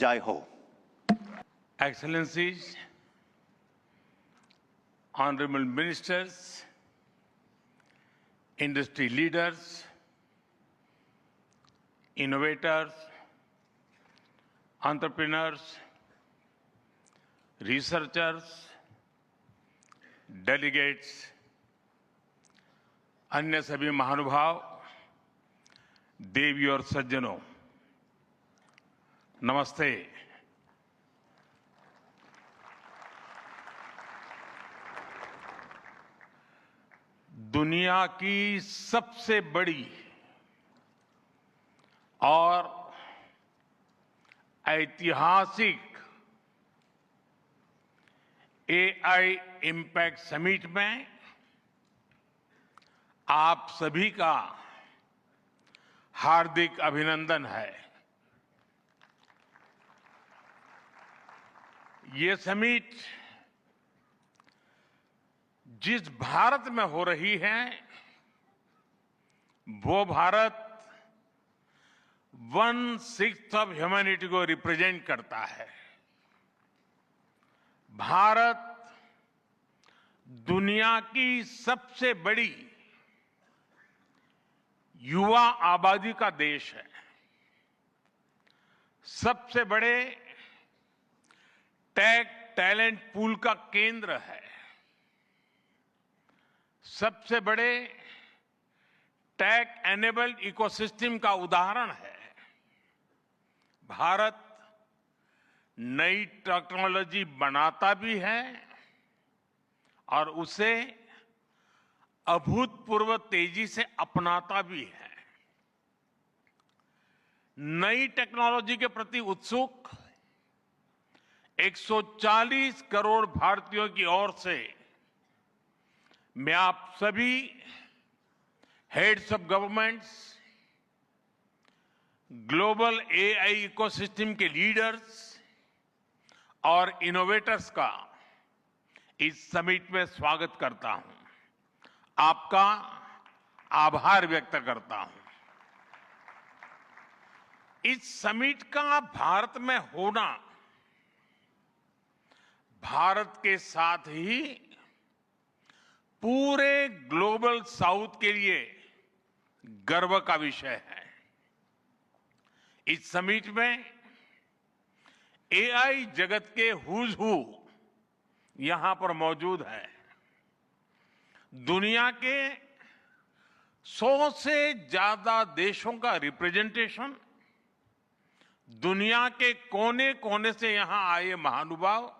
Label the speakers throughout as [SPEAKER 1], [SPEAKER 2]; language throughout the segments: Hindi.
[SPEAKER 1] जय हो।
[SPEAKER 2] Excellencies, honorable ministers, industry leaders, innovators, entrepreneurs, researchers, delegates, अन्य सभी महानुभाव, देवी और सज्जनों, नमस्ते। दुनिया की सबसे बड़ी और ऐतिहासिक एआई इम्पैक्ट समिट में आप सभी का हार्दिक अभिनंदन है। ये समिट जिस भारत में हो रही है वो भारत 1/6 ऑफ ह्यूमैनिटी को रिप्रेजेंट करता है। भारत दुनिया की सबसे बड़ी युवा आबादी का देश है, सबसे बड़े टेक टैलेंट पूल का केंद्र है, सबसे बड़े टेक एनेबल्ड इकोसिस्टम का उदाहरण है। भारत नई टेक्नोलॉजी बनाता भी है और उसे अभूतपूर्व तेजी से अपनाता भी है। नई टेक्नोलॉजी के प्रति उत्सुक 140 करोड़ भारतीयों की ओर से मैं आप सभी heads of governments, global AI ecosystem के लीडर्स और इनोवेटर्स का इस समिट में स्वागत करता हूं, आपका आभार व्यक्त करता हूं। इस समिट का भारत में होना भारत के साथ ही पूरे ग्लोबल साउथ के लिए गर्व का विषय है। इस समिट में एआई जगत के हुज हू यहां पर मौजूद है। दुनिया के 100 से ज्यादा देशों का रिप्रेजेंटेशन, दुनिया के कोने कोने से यहां आए महानुभाव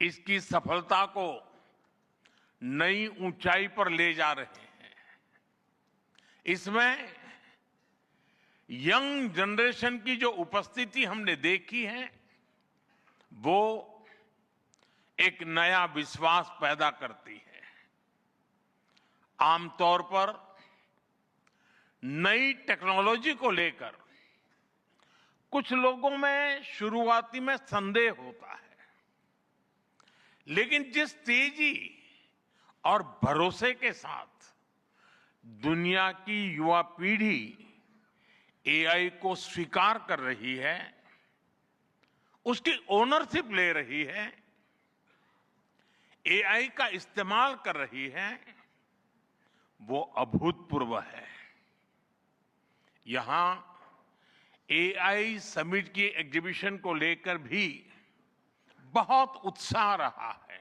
[SPEAKER 2] इसकी सफलता को नई ऊंचाई पर ले जा रहे हैं। इसमें यंग जनरेशन की जो उपस्थिति हमने देखी है वो एक नया विश्वास पैदा करती है। आमतौर पर नई टेक्नोलॉजी को लेकर कुछ लोगों में शुरुआती में संदेह होता है, लेकिन जिस तेजी और भरोसे के साथ दुनिया की युवा पीढ़ी एआई को स्वीकार कर रही है, उसकी ओनरशिप ले रही है, एआई का इस्तेमाल कर रही है, वो अभूतपूर्व है। यहां एआई समिट की एग्जीबिशन को लेकर भी बहुत उत्साह रहा है।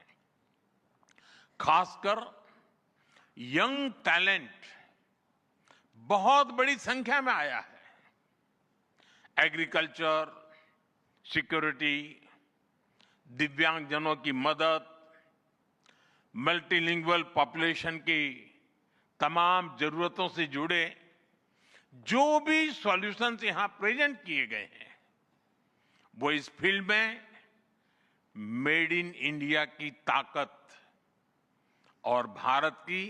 [SPEAKER 2] खासकर यंग टैलेंट बहुत बड़ी संख्या में आया है। एग्रीकल्चर, सिक्योरिटी, दिव्यांगजनों की मदद, मल्टीलिंगुअल पॉपुलेशन की तमाम जरूरतों से जुड़े जो भी सॉल्यूशंस यहां प्रेजेंट किए गए हैं वो इस फील्ड में मेड इन इंडिया की ताकत और भारत की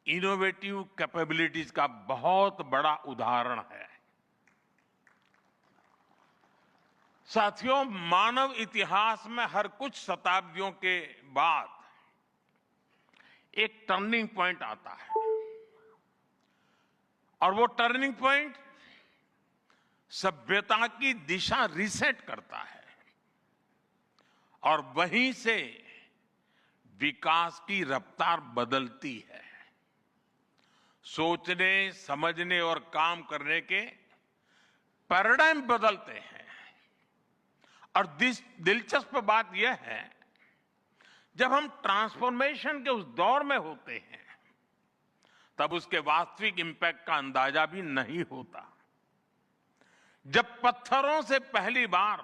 [SPEAKER 2] इनोवेटिव कैपेबिलिटीज का बहुत बड़ा उदाहरण है। साथियों, मानव इतिहास में हर कुछ शताब्दियों के बाद एक टर्निंग पॉइंट आता है और वो टर्निंग पॉइंट सभ्यता की दिशा रीसेट करता है और वहीं से विकास की रफ्तार बदलती है। सोचने, समझने और काम करने के पैराडाइम बदलते हैं। और दिलचस्प बात यह है, जब हम ट्रांसफॉर्मेशन के उस दौर में होते हैं तब उसके वास्तविक इंपैक्ट का अंदाजा भी नहीं होता। जब पत्थरों से पहली बार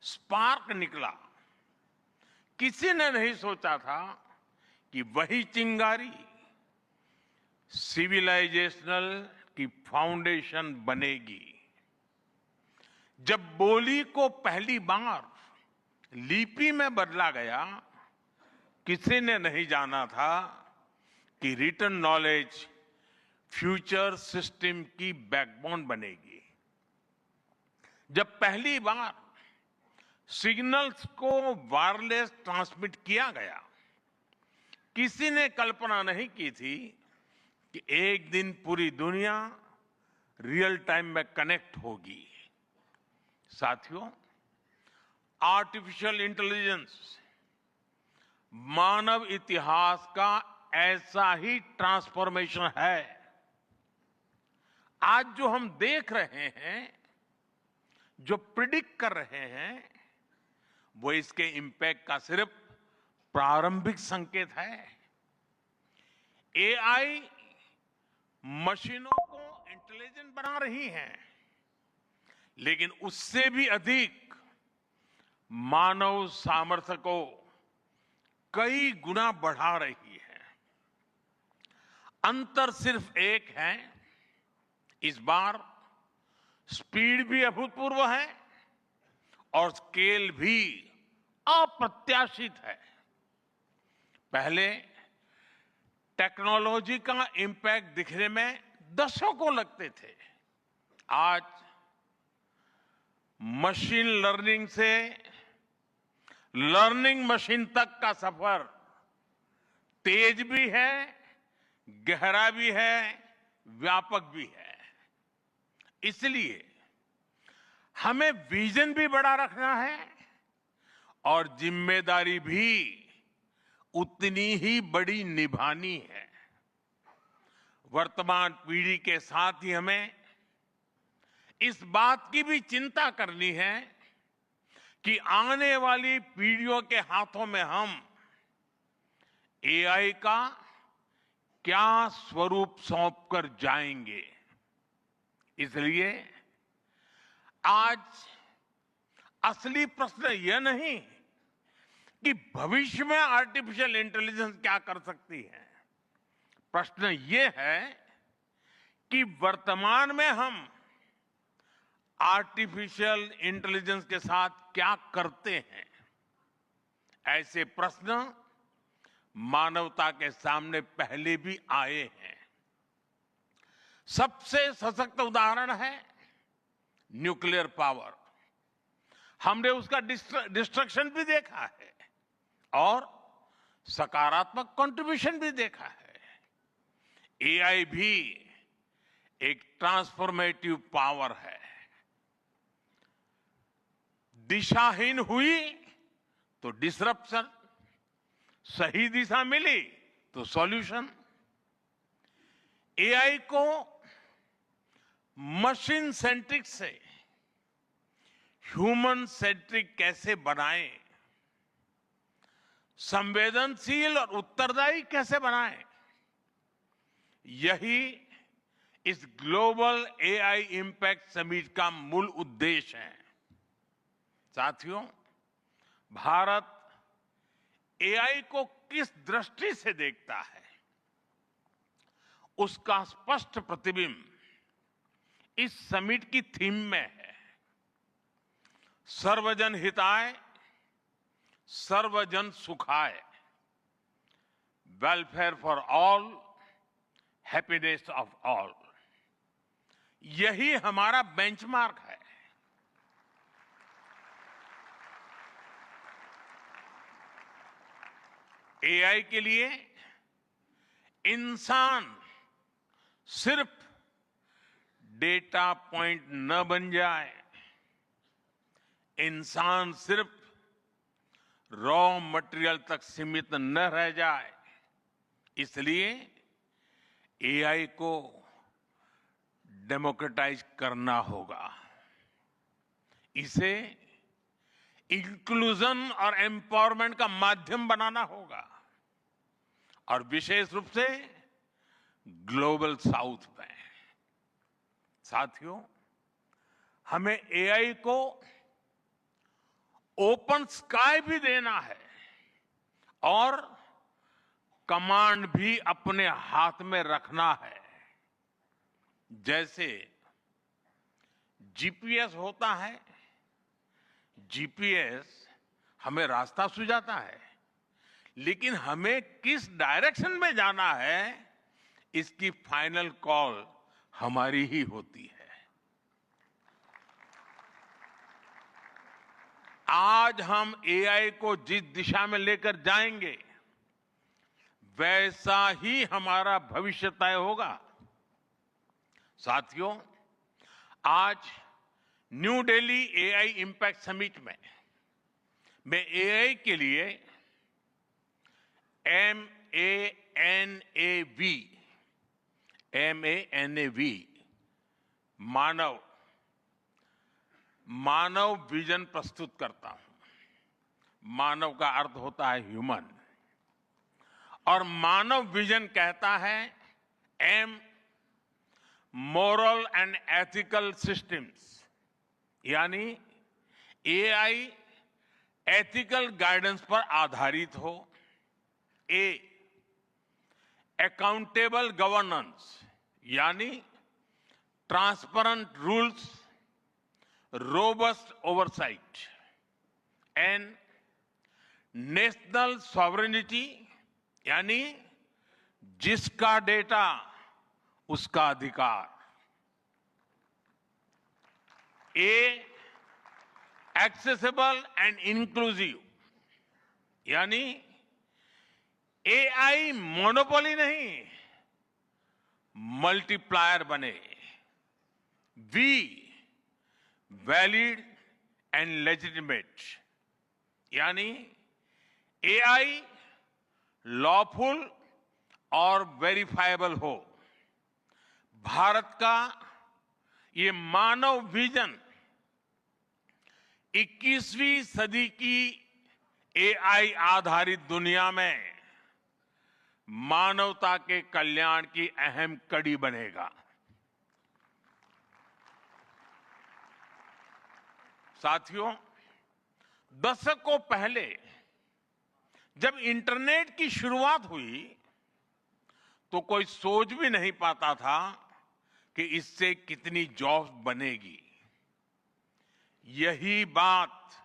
[SPEAKER 2] स्पार्क निकला, किसी ने नहीं सोचा था कि वही चिंगारी सिविलाइजेशनल की फाउंडेशन बनेगी। जब बोली को पहली बार लिपि में बदला गया, किसी ने नहीं जाना था कि रिटन नॉलेज फ्यूचर सिस्टम की बैकबोन बनेगी। जब पहली बार सिग्नल्स को वायरलेस ट्रांसमिट किया गया, किसी ने कल्पना नहीं की थी कि एक दिन पूरी दुनिया रियल टाइम में कनेक्ट होगी। साथियों, आर्टिफिशियल इंटेलिजेंस मानव इतिहास का ऐसा ही ट्रांसफॉर्मेशन है। आज जो हम देख रहे हैं, जो प्रिडिक्ट कर रहे हैं, वो इसके इंपैक्ट का सिर्फ प्रारंभिक संकेत है। एआई मशीनों को इंटेलिजेंट बना रही है, लेकिन उससे भी अधिक मानव सामर्थ्य को कई गुना बढ़ा रही है। अंतर सिर्फ एक है, इस बार स्पीड भी अभूतपूर्व है और स्केल भी अप्रत्याशित है। पहले टेक्नोलॉजी का इंपैक्ट दिखने में दशकों लगते थे। आज मशीन लर्निंग से लर्निंग मशीन तक का सफर तेज भी है, गहरा भी है, व्यापक भी है। इसलिए हमें विजन भी बड़ा रखना है और जिम्मेदारी भी उतनी ही बड़ी निभानी है। वर्तमान पीढ़ी के साथ ही हमें इस बात की भी चिंता करनी है कि आने वाली पीढ़ियों के हाथों में हम एआई का क्या स्वरूप सौंपकर जाएंगे। इसलिए आज असली प्रश्न यह नहीं कि भविष्य में आर्टिफिशियल इंटेलिजेंस क्या कर सकती है। प्रश्न यह है कि वर्तमान में हम आर्टिफिशियल इंटेलिजेंस के साथ क्या करते हैं। ऐसे प्रश्न मानवता के सामने पहले भी आए हैं। सबसे सशक्त उदाहरण है न्यूक्लियर पावर। हमने उसका डिस्ट्रक्शन भी देखा है और सकारात्मक कंट्रीब्यूशन भी देखा है। एआई भी एक ट्रांसफॉर्मेटिव पावर है। दिशाहीन हुई तो डिसरप्शन, सही दिशा मिली तो सॉल्यूशन। एआई को मशीन सेंट्रिक से ह्यूमन सेंट्रिक कैसे बनाएं, संवेदनशील और उत्तरदायी कैसे बनाएं, यही इस ग्लोबल एआई इंपैक्ट समिट का मूल उद्देश्य है। साथियों, भारत एआई को किस दृष्टि से देखता है, उसका स्पष्ट प्रतिबिंब इस समिट की थीम में है। सर्वजन हिताय, सर्वजन सुखाय, welfare for all, happiness of all. यही हमारा बेंचमार्क है। एआई के लिए इंसान सिर्फ डेटा पॉइंट न बन जाए, इंसान सिर्फ रॉ मटेरियल तक सीमित न रह जाए, इसलिए एआई को डेमोक्रेटाइज करना होगा। इसे इंक्लूजन और एम्पावरमेंट का माध्यम बनाना होगा, और विशेष रूप से ग्लोबल साउथ में। साथियों, हमें एआई को ओपन स्काई भी देना है और कमांड भी अपने हाथ में रखना है। जैसे जीपीएस होता है, जीपीएस हमें रास्ता सुझाता है, लेकिन हमें किस डायरेक्शन में जाना है, इसकी फाइनल कॉल हमारी ही होती है। आज हम एआई को जिस दिशा में लेकर जाएंगे, वैसा ही हमारा भविष्य तय होगा। साथियों, आज new Delhi AI impact summit में मैं एआई के लिए MANAV मानव विजन प्रस्तुत करता हूं। मानव का अर्थ होता है ह्यूमन, और मानव विजन कहता है M, moral and ethical systems, यानी एआई एथिकल गाइडेंस पर आधारित हो। ए, अकाउंटेबल गवर्नेंस, यानी transparent rules, robust oversight. And national sovereignty, यानी जिसका डेटा उसका अधिकार। ए, एक्सेसिबल एंड इंक्लूसिव, यानी एआई मोनोपोली नहीं, मल्टीप्लायर बने। वी, वैलिड एंड लेजिटिमेट, यानी एआई लॉफुल और वेरीफाइबल हो। भारत का ये मानव विजन 21वीं सदी की एआई आधारित दुनिया में मानवता के कल्याण की अहम कड़ी बनेगा। साथियों, दशकों पहले जब इंटरनेट की शुरुआत हुई, तो कोई सोच भी नहीं पाता था कि इससे कितनी जॉब्स बनेगी। यही बात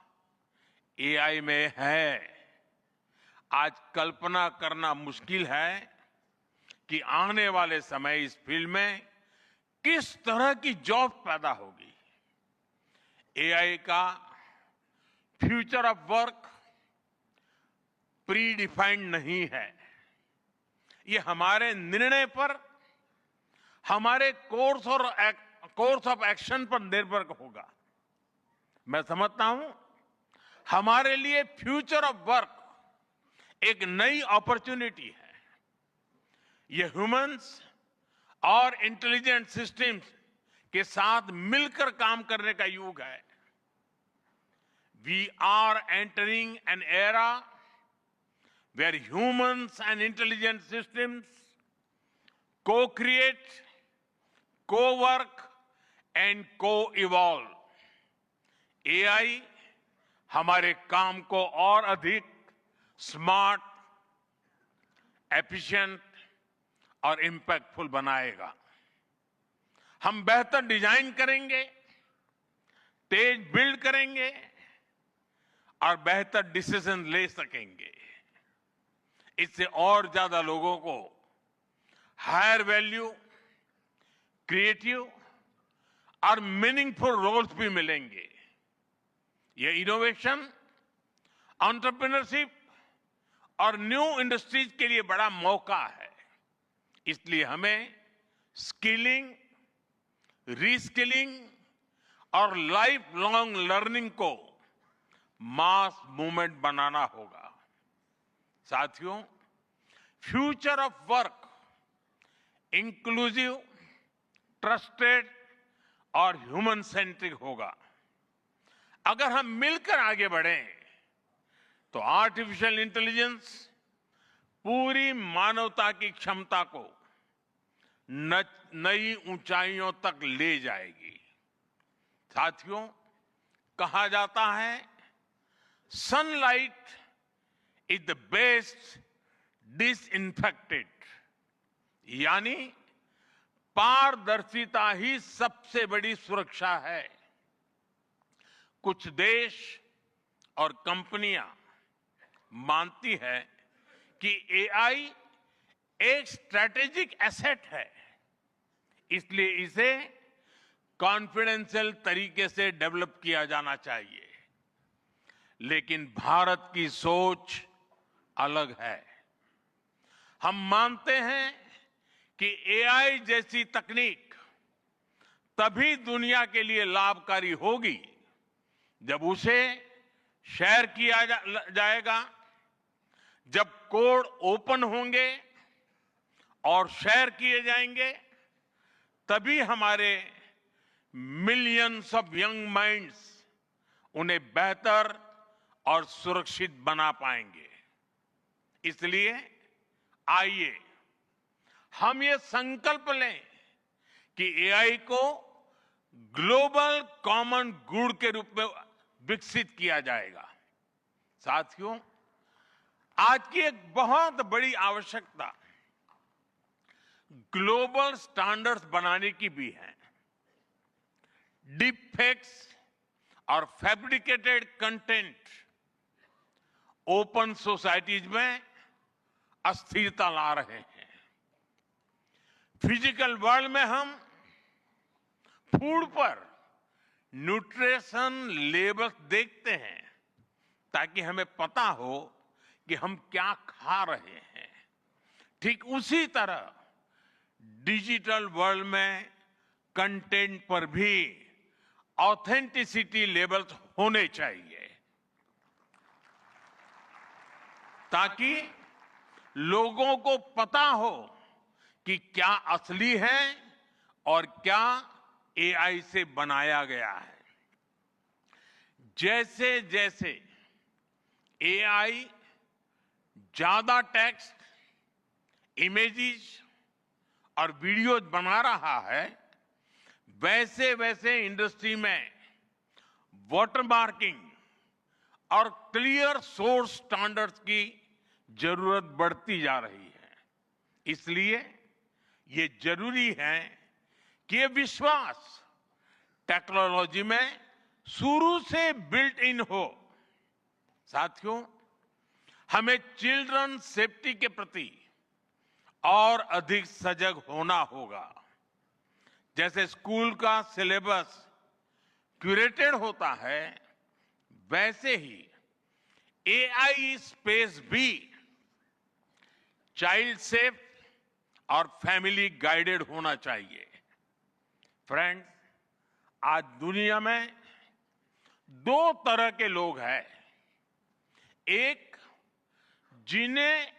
[SPEAKER 2] एआई में है। आज कल्पना करना मुश्किल है कि आने वाले समय इस फील्ड में किस तरह की जॉब पैदा होगी। एआई का future of work pre defined नहीं है। ये हमारे निर्णय पर, हमारे कोर्स ऑफ एक्शन पर निर्भर होगा। मैं समझता हूं, हमारे लिए फ्यूचर ऑफ वर्क एक नई अपॉर्चुनिटी है। ये ह्यूमंस और इंटेलिजेंट सिस्टम्स के साथ मिलकर काम करने का युग है। We are entering an era where humans and intelligent systems co-create, co-work and co-evolve. AI हमारे काम को और अधिक स्मार्ट, एफिशिएंट और इंपैक्टफुल बनाएगा। हम बेहतर डिजाइन करेंगे, तेज बिल्ड करेंगे और बेहतर डिसीजन ले सकेंगे। इससे और ज्यादा लोगों को हायर वैल्यू, क्रिएटिव और मीनिंगफुल रोल्स भी मिलेंगे। ये इनोवेशन, एंटरप्रेन्योरशिप और न्यू इंडस्ट्रीज के लिए बड़ा मौका है। इसलिए हमें स्किलिंग, रीस्किलिंग और लाइफ लॉन्ग लर्निंग को मास मूवमेंट बनाना होगा। साथियों, future of work inclusive, trusted और ह्यूमन सेंट्रिक होगा। अगर हम मिलकर आगे बढ़ें तो आर्टिफिशियल इंटेलिजेंस पूरी मानवता की क्षमता को नई ऊंचाइयों तक ले जाएगी। साथियों, कहा जाता है sunlight is the best disinfectant, यानी पारदर्शिता ही सबसे बड़ी सुरक्षा है। कुछ देश और कंपनियां मानती है कि एआई एक स्ट्रैटेजिक एसेट है, इसलिए इसे कॉन्फिडेंशियल तरीके से डेवलप किया जाना चाहिए। लेकिन भारत की सोच अलग है। हम मानते हैं कि एआई जैसी तकनीक तभी दुनिया के लिए लाभकारी होगी जब उसे शेयर किया जाएगा, जब कोड ओपन होंगे और शेयर किए जाएंगे, तभी हमारे मिलियंस ऑफ यंग माइंड्स उन्हें बेहतर और सुरक्षित बना पाएंगे। इसलिए आइए हम ये संकल्प लें कि एआई को ग्लोबल कॉमन गुड के रूप में विकसित किया जाएगा। साथियों, आज की एक बहुत बड़ी आवश्यकता ग्लोबल स्टैंडर्ड्स बनाने की भी है। डीप फेक्स और फैब्रिकेटेड कंटेंट ओपन सोसाइटीज में अस्थिरता ला रहे हैं। फिजिकल वर्ल्ड में हम फूड पर न्यूट्रिशन लेबल्स देखते हैं ताकि हमें पता हो कि हम क्या खा रहे हैं। ठीक उसी तरह डिजिटल वर्ल्ड में कंटेंट पर भी ऑथेंटिसिटी लेबल्स होने चाहिए ताकि लोगों को पता हो कि क्या असली है और क्या एआई से बनाया गया है। जैसे जैसे एआई ज्यादा टेक्स्ट, इमेजेस और वीडियोज बना रहा है, वैसे वैसे इंडस्ट्री में वाटरमार्किंग और क्लियर सोर्स स्टैंडर्ड्स की जरूरत बढ़ती जा रही है। इसलिए ये जरूरी है कि ये विश्वास टेक्नोलॉजी में शुरू से बिल्ट इन हो। साथियों, हमें चिल्ड्रन सेफ्टी के प्रति और अधिक सजग होना होगा। जैसे स्कूल का सिलेबस क्यूरेटेड होता है, वैसे ही एआई स्पेस भी चाइल्ड सेफ और फैमिली गाइडेड होना चाहिए। फ्रेंड्स, आज दुनिया में दो तरह के लोग हैं। एक, जिन्हें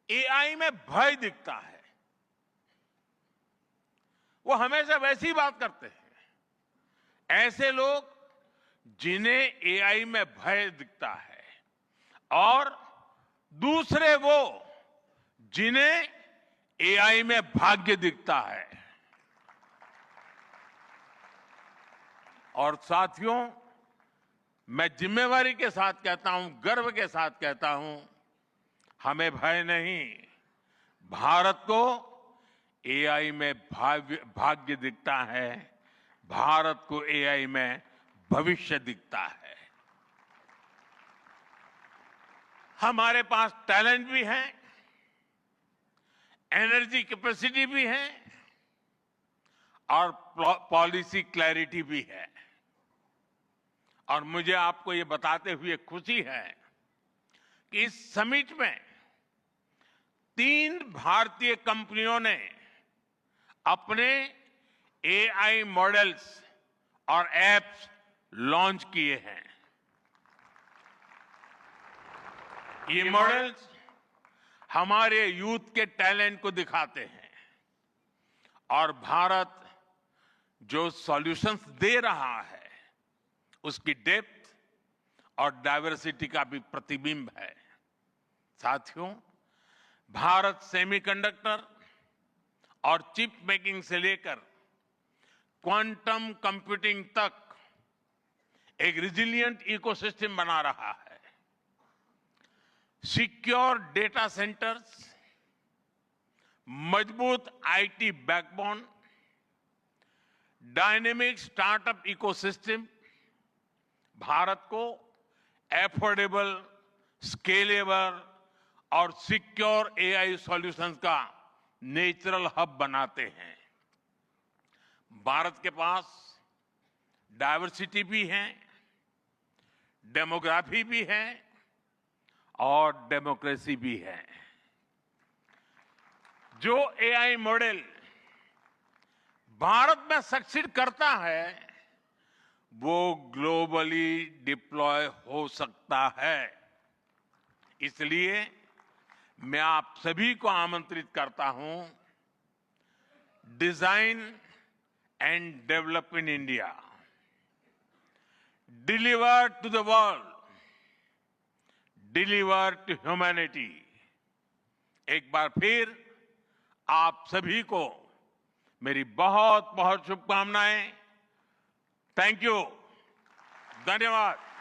[SPEAKER 2] एआई में भय दिखता है, वो हमेशा वैसी बात करते हैं। ऐसे लोग जिन्हें एआई में भय दिखता है, और दूसरे वो जिन्हें एआई में भाग्य दिखता है। और साथियों, मैं जिम्मेवारी के साथ कहता हूं, गर्व के साथ कहता हूं, हमें भय नहीं, भारत को एआई में भाग्य दिखता है, भारत को एआई में भविष्य दिखता है। हमारे पास टैलेंट भी है, एनर्जी कैपेसिटी भी है और पॉलिसी क्लैरिटी भी है। और मुझे आपको ये बताते हुए खुशी है कि इस समिट में 3 भारतीय कंपनियों ने अपने एआई मॉडल्स और एप्स लॉन्च किए हैं। ये मॉडल्स हमारे यूथ के टैलेंट को दिखाते हैं और भारत जो सॉल्यूशंस दे रहा है उसकी डेप्थ और डाइवर्सिटी का भी प्रतिबिंब है। साथियों, भारत सेमीकंडक्टर और चिप मेकिंग से लेकर क्वांटम कंप्यूटिंग तक एक रिजिलिएंट इकोसिस्टम बना रहा है। सिक्योर डेटा सेंटर्स, मजबूत IT backbone, dynamic startup ecosystem Bharat को एफोर्डेबल, स्केलेबल और सिक्योर एआई सॉल्यूशंस का नेचुरल हब बनाते हैं। भारत के पास डाइवर्सिटी भी है, डेमोग्राफी भी है और डेमोक्रेसी भी है। जो एआई मॉडल भारत में सक्सीड करता है वो ग्लोबली डिप्लॉय हो सकता है। इसलिए मैं आप सभी को आमंत्रित करता हूं, design and develop in India, deliver to the world, deliver to humanity. एक बार फिर आप सभी को मेरी बहुत बहुत शुभकामनाएं। थैंक यू, धन्यवाद।